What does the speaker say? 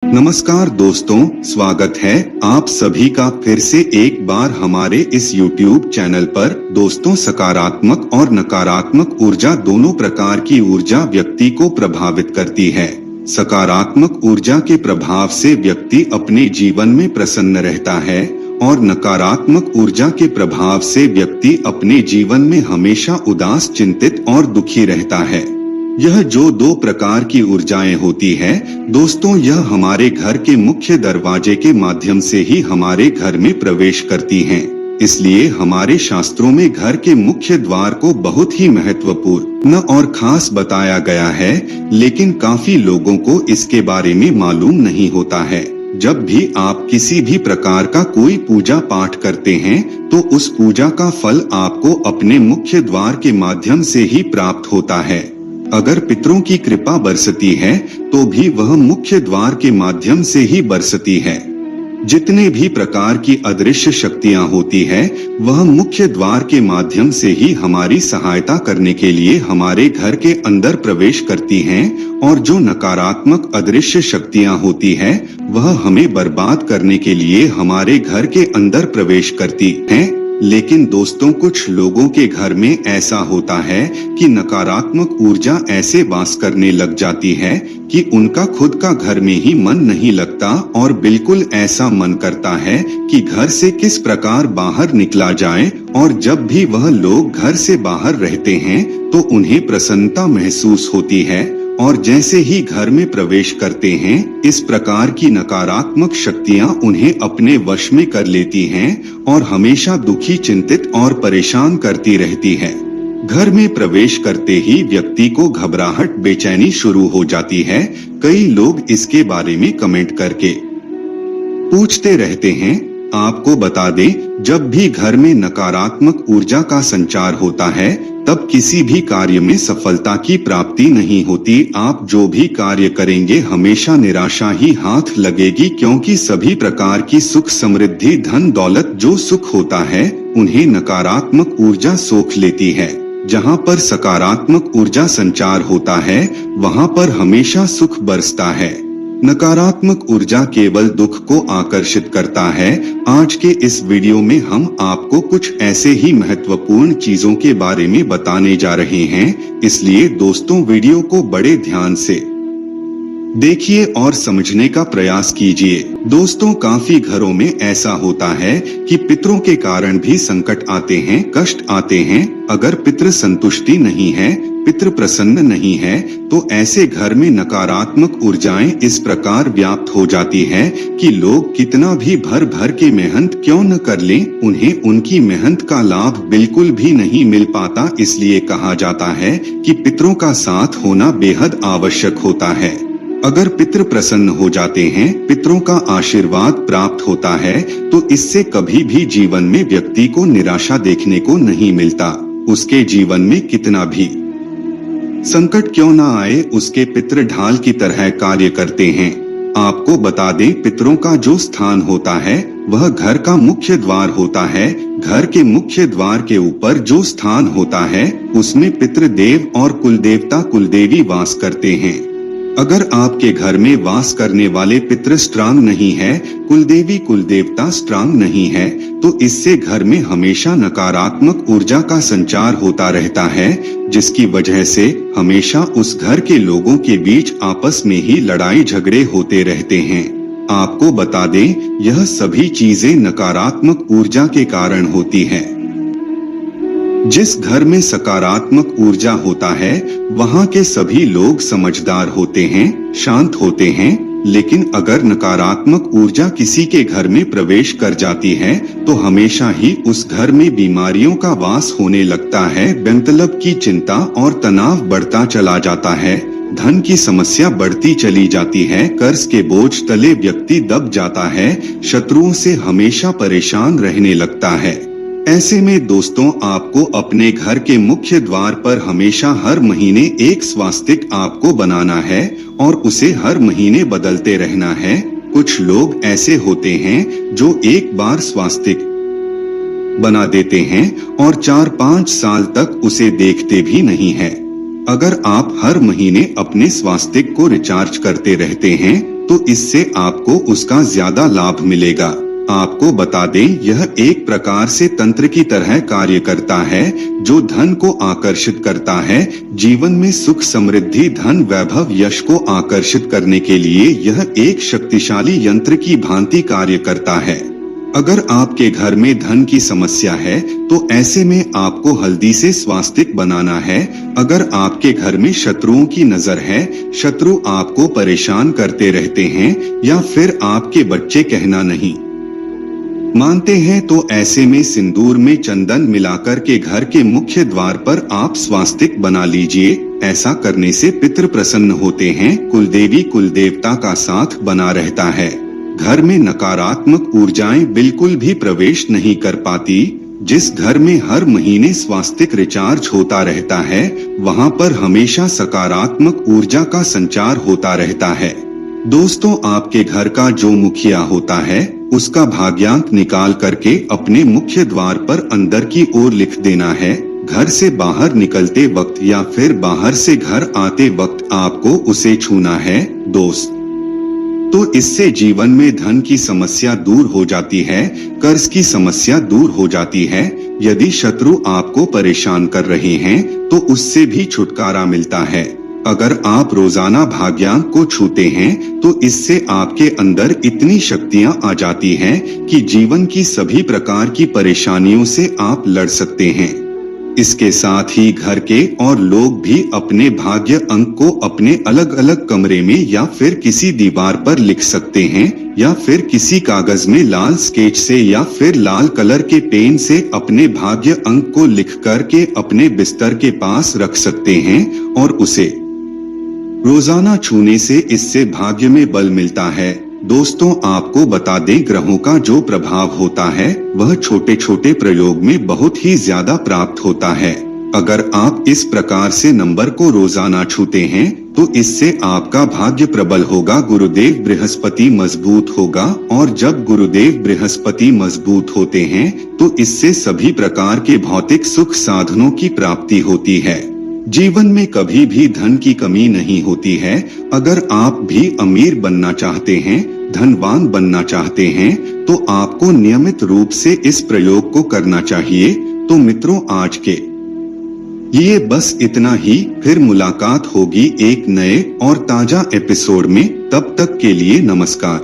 नमस्कार दोस्तों, स्वागत है आप सभी का फिर से एक बार हमारे इस YouTube चैनल पर। दोस्तों, सकारात्मक और नकारात्मक ऊर्जा दोनों प्रकार की ऊर्जा व्यक्ति को प्रभावित करती है। सकारात्मक ऊर्जा के प्रभाव से व्यक्ति अपने जीवन में प्रसन्न रहता है और नकारात्मक ऊर्जा के प्रभाव से व्यक्ति अपने जीवन में हमेशा उदास, चिंतित और दुखी रहता है। यह जो दो प्रकार की ऊर्जाएं होती है दोस्तों, यह हमारे घर के मुख्य दरवाजे के माध्यम से ही हमारे घर में प्रवेश करती हैं। इसलिए हमारे शास्त्रों में घर के मुख्य द्वार को बहुत ही महत्वपूर्ण और खास बताया गया है, लेकिन काफी लोगों को इसके बारे में मालूम नहीं होता है। जब भी आप किसी भी प्रकार का कोई पूजा पाठ करते हैं तो उस पूजा का फल आपको अपने मुख्य द्वार के माध्यम से ही प्राप्त होता है। अगर पितरों की कृपा बरसती है तो भी वह मुख्य द्वार के माध्यम से ही बरसती है। जितने भी प्रकार की अदृश्य शक्तियां होती है वह मुख्य द्वार के माध्यम से ही हमारी सहायता करने के लिए हमारे घर के अंदर प्रवेश करती हैं, और जो नकारात्मक अदृश्य शक्तियां होती है वह हमें बर्बाद करने के लिए हमारे घर के अंदर प्रवेश करती हैं। लेकिन दोस्तों, कुछ लोगों के घर में ऐसा होता है कि नकारात्मक ऊर्जा ऐसे वास करने लग जाती है कि उनका खुद का घर में ही मन नहीं लगता और बिल्कुल ऐसा मन करता है कि घर से किस प्रकार बाहर निकला जाए, और जब भी वह लोग घर से बाहर रहते हैं तो उन्हें प्रसन्नता महसूस होती है, और जैसे ही घर में प्रवेश करते हैं इस प्रकार की नकारात्मक शक्तियां उन्हें अपने वश में कर लेती हैं और हमेशा दुखी, चिंतित और परेशान करती रहती है। घर में प्रवेश करते ही व्यक्ति को घबराहट, बेचैनी शुरू हो जाती है। कई लोग इसके बारे में कमेंट करके पूछते रहते हैं। आपको बता दें, जब भी घर में नकारात्मक ऊर्जा का संचार होता है तब किसी भी कार्य में सफलता की प्राप्ति नहीं होती। आप जो भी कार्य करेंगे हमेशा निराशा ही हाथ लगेगी, क्योंकि सभी प्रकार की सुख, समृद्धि, धन दौलत जो सुख होता है उन्हें नकारात्मक ऊर्जा सोख लेती है। जहाँ पर सकारात्मक ऊर्जा संचार होता है वहाँ पर हमेशा सुख बरसता है। नकारात्मक ऊर्जा केवल दुख को आकर्षित करता है। आज के इस वीडियो में हम आपको कुछ ऐसे ही महत्वपूर्ण चीजों के बारे में बताने जा रहे हैं, इसलिए दोस्तों वीडियो को बड़े ध्यान से देखिए और समझने का प्रयास कीजिए। दोस्तों, काफी घरों में ऐसा होता है कि पितरों के कारण भी संकट आते हैं, कष्ट आते हैं। अगर पितृ संतुष्टि नहीं है, पितृ प्रसन्न नहीं है, तो ऐसे घर में नकारात्मक ऊर्जाएं इस प्रकार व्याप्त हो जाती है कि लोग कितना भी भर भर के मेहनत क्यों न कर लें, उन्हें उनकी मेहनत का लाभ बिल्कुल भी नहीं मिल पाता। इसलिए कहा जाता है कि पितरों का साथ होना बेहद आवश्यक होता है। अगर पितृ प्रसन्न हो जाते हैं, पितरों का आशीर्वाद प्राप्त होता है, तो इससे कभी भी जीवन में व्यक्ति को निराशा देखने को नहीं मिलता। उसके जीवन में कितना भी संकट क्यों ना आए, उसके पितृ ढाल की तरह कार्य करते हैं। आपको बता दें, पितरों का जो स्थान होता है वह घर का मुख्य द्वार होता है। घर के मुख्य द्वार के ऊपर जो स्थान होता है उसमें पितृदेव और कुलदेवता, कुलदेवी वास करते हैं। अगर आपके घर में वास करने वाले पितृ स्ट्रांग नहीं है, कुलदेवी, कुलदेवता स्ट्रांग नहीं है, तो इससे घर में हमेशा नकारात्मक ऊर्जा का संचार होता रहता है, जिसकी वजह से हमेशा उस घर के लोगों के बीच आपस में ही लड़ाई झगड़े होते रहते हैं। आपको बता दें, यह सभी चीजें नकारात्मक ऊर्जा के कारण होती है। जिस घर में सकारात्मक ऊर्जा होता है वहाँ के सभी लोग समझदार होते हैं, शांत होते हैं। लेकिन अगर नकारात्मक ऊर्जा किसी के घर में प्रवेश कर जाती है तो हमेशा ही उस घर में बीमारियों का वास होने लगता है। मतलब की चिंता और तनाव बढ़ता चला जाता है, धन की समस्या बढ़ती चली जाती है, कर्ज के बोझ तले व्यक्ति दब जाता है, शत्रुओं से हमेशा परेशान रहने लगता है। ऐसे में दोस्तों, आपको अपने घर के मुख्य द्वार पर हमेशा हर महीने एक स्वास्तिक आपको बनाना है और उसे हर महीने बदलते रहना है। कुछ लोग ऐसे होते हैं जो एक बार स्वास्तिक बना देते हैं और 4-5 साल तक उसे देखते भी नहीं है। अगर आप हर महीने अपने स्वास्तिक को रिचार्ज करते रहते हैं तो इससे आपको उसका ज्यादा लाभ मिलेगा। आपको बता दें, यह एक प्रकार से तंत्र की तरह कार्य करता है जो धन को आकर्षित करता है। जीवन में सुख, समृद्धि, धन, वैभव, यश को आकर्षित करने के लिए यह एक शक्तिशाली यंत्र की भांति कार्य करता है। अगर आपके घर में धन की समस्या है तो ऐसे में आपको हल्दी से स्वास्तिक बनाना है। अगर आपके घर में शत्रुओं की नजर है, शत्रु आपको परेशान करते रहते हैं, या फिर आपके बच्चे कहना नहीं मानते हैं, तो ऐसे में सिंदूर में चंदन मिलाकर के घर के मुख्य द्वार पर आप स्वास्तिक बना लीजिए। ऐसा करने से पितृ प्रसन्न होते हैं, कुलदेवी कुलदेवता का साथ बना रहता है। घर में नकारात्मक ऊर्जाएं बिल्कुल भी प्रवेश नहीं कर पाती। जिस घर में हर महीने स्वास्तिक रिचार्ज होता रहता है, वहां पर हमेशा सकारात्मक ऊर्जा का संचार होता रहता है। दोस्तों, आपके घर का जो मुखिया होता है उसका भाग्यांक निकाल करके अपने मुख्य द्वार पर अंदर की ओर लिख देना है। घर से बाहर निकलते वक्त या फिर बाहर से घर आते वक्त आपको उसे छूना है दोस्त। तो इससे जीवन में धन की समस्या दूर हो जाती है, कर्ज की समस्या दूर हो जाती है। यदि शत्रु आपको परेशान कर रहे हैं तो उससे भी छुटकारा मिलता है। अगर आप रोजाना भाग्यांक को छूते हैं तो इससे आपके अंदर इतनी शक्तियां आ जाती हैं कि जीवन की सभी प्रकार की परेशानियों से आप लड़ सकते हैं। इसके साथ ही घर के और लोग भी अपने भाग्य अंक को अपने अलग अलग कमरे में या फिर किसी दीवार पर लिख सकते हैं, या फिर किसी कागज में लाल स्केच से या फिर लाल कलर के पेन से अपने भाग्य अंक को लिख करके अपने बिस्तर के पास रख सकते हैं। और उसे रोजाना छूने से इससे भाग्य में बल मिलता है। दोस्तों, आपको बता दें, ग्रहों का जो प्रभाव होता है वह छोटे छोटे प्रयोग में बहुत ही ज्यादा प्राप्त होता है। अगर आप इस प्रकार से नंबर को रोजाना छूते हैं तो इससे आपका भाग्य प्रबल होगा, गुरुदेव बृहस्पति मजबूत होगा। और जब गुरुदेव बृहस्पति मजबूत होते हैं तो इससे सभी प्रकार के भौतिक सुख साधनों की प्राप्ति होती है। जीवन में कभी भी धन की कमी नहीं होती है। अगर आप भी अमीर बनना चाहते हैं, धनवान बनना चाहते हैं, तो आपको नियमित रूप से इस प्रयोग को करना चाहिए। तो मित्रों, आज के ये बस इतना ही। फिर मुलाकात होगी एक नए और ताजा एपिसोड में। तब तक के लिए नमस्कार।